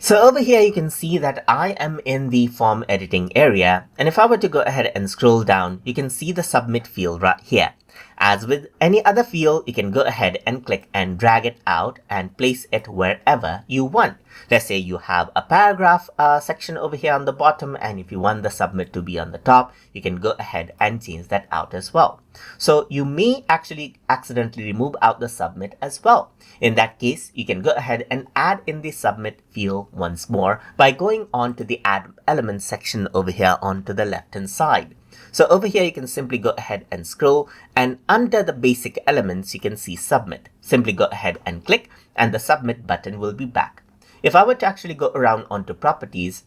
So over here, you can see that I am in the form editing area. And if I were to go ahead and scroll down, you can see the submit field right here. As with any other field, you can go ahead and click and drag it out and place it wherever you want. Let's say you have a paragraph section over here on the bottom, and if you want the submit to be on the top, you can go ahead and change that out as well. So you may actually accidentally remove out the submit as well. In that case, you can go ahead and add in the submit field once more by going on to the add element section over here onto the left hand side. So over here, you can simply go ahead and scroll, and under the basic elements, you can see submit. Simply go ahead and click, and the submit button will be back. If I were to actually go around onto properties,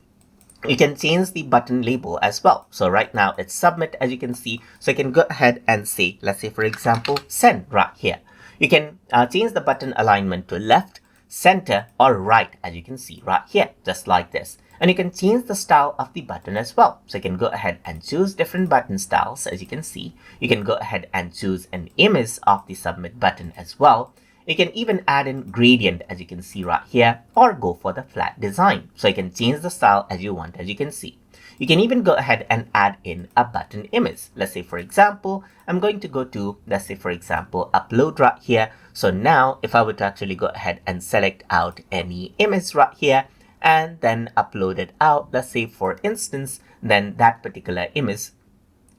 you can change the button label as well. So right now it's submit, as you can see. So you can go ahead and say, let's say for example, send right here. You can change the button alignment to left, center, or right, as you can see right here, just like this. And you can change the style of the button as well. So you can go ahead and choose different button styles, as you can see. You can go ahead and choose an image of the submit button as well. You can even add in gradient, as you can see right here, or go for the flat design. So you can change the style as you want, as you can see. You can even go ahead and add in a button image. Let's say, for example, I'm going to go to, let's say, for example, upload right here. So now if I were to actually go ahead and select out any image right here and then upload it out, let's say, for instance, then that particular image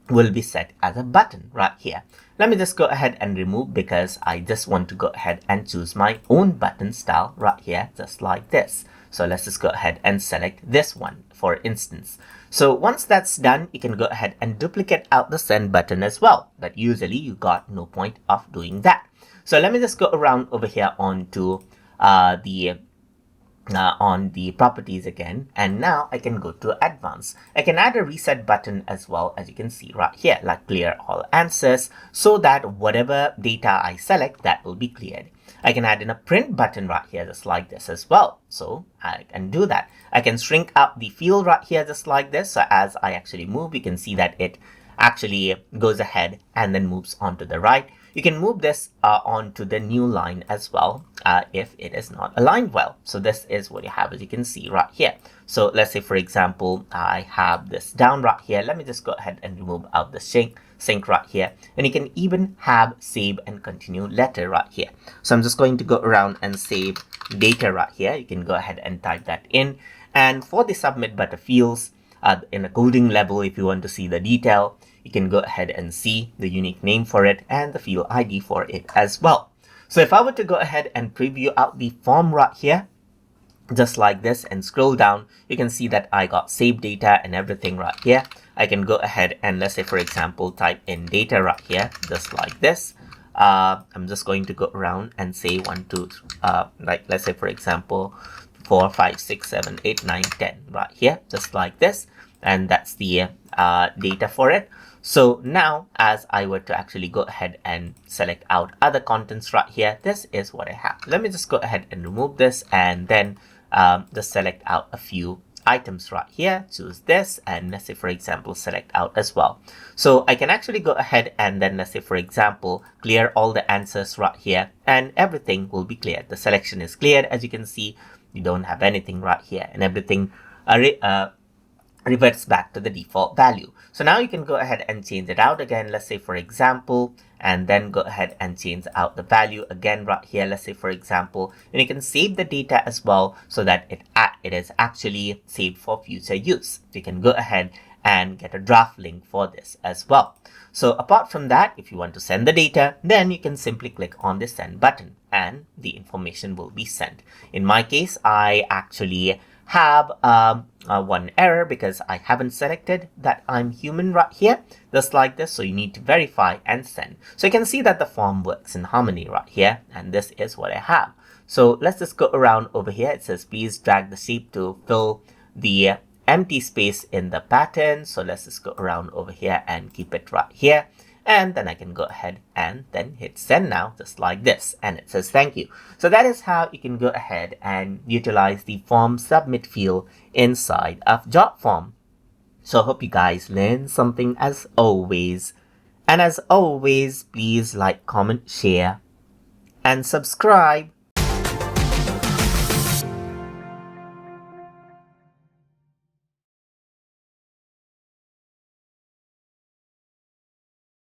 will be set as a button right here. Let me just go ahead and remove, because I just want to go ahead and choose my own button style right here, just like this. So let's just go ahead and select this one, for instance. So once that's done, you can go ahead and duplicate out the send button as well. But usually you got no point of doing that. So let me just go around over here onto on the properties again, and now I can go to advanced. I can add a reset button as well, as you can see right here, like clear all answers, so that whatever data I select, that will be cleared. I can add in a print button right here, just like this as well. So I can do that. I can shrink up the field right here, just like this. So as I actually move, you can see that it actually goes ahead and then moves on to the right. You can move this onto the new line as well if it is not aligned well. So this is what you have, as you can see right here. So let's say, for example, I have this down right here. Let me just go ahead and remove out the sync right here. And you can even have save and continue letter right here. So I'm just going to go around and save data right here. You can go ahead and type that in. And for the submit button fields, in a coding level, if you want to see the detail, you can go ahead and see the unique name for it and the field ID for it as well. So if I were to go ahead and preview out the form right here, just like this, and scroll down, you can see that I got saved data and everything right here. I can go ahead and, let's say, for example, type in data right here, just like this. I'm just going to go around and say 1, 2, like, let's say, for example, 4, 5, 6, 7, 8, 9, 10 right here, just like this. And that's the data for it. So now, as I were to actually go ahead and select out other contents right here, this is what I have. Let me just go ahead and remove this, and then just select out a few items right here, choose this, and let's say, for example, select out as well. So I can actually go ahead and then, let's say, for example, clear all the answers right here, and everything will be cleared. The selection is cleared, as you can see. You don't have anything right here, and everything reverts back to the default value. So now you can go ahead and change it out again, let's say, for example, and then go ahead and change out the value again right here, let's say, for example, and you can save the data as well, so that it is actually saved for future use. So you can go ahead and get a draft link for this as well. So apart from that, if you want to send the data, then you can simply click on the send button and the information will be sent. In my case, I actually have one error because I haven't selected that I'm human right here, just like this. So you need to verify and send. So you can see that the form works in harmony right here, and this is what I have. So let's just go around over here. It says please drag the shape to fill the empty space in the pattern. So let's just go around over here and keep it right here. And then I can go ahead and then hit send now, just like this, and it says thank you. So that is how you can go ahead and utilize the form submit field inside of Jotform. So I hope you guys learned something as always. And as always, please like, comment, share, and subscribe.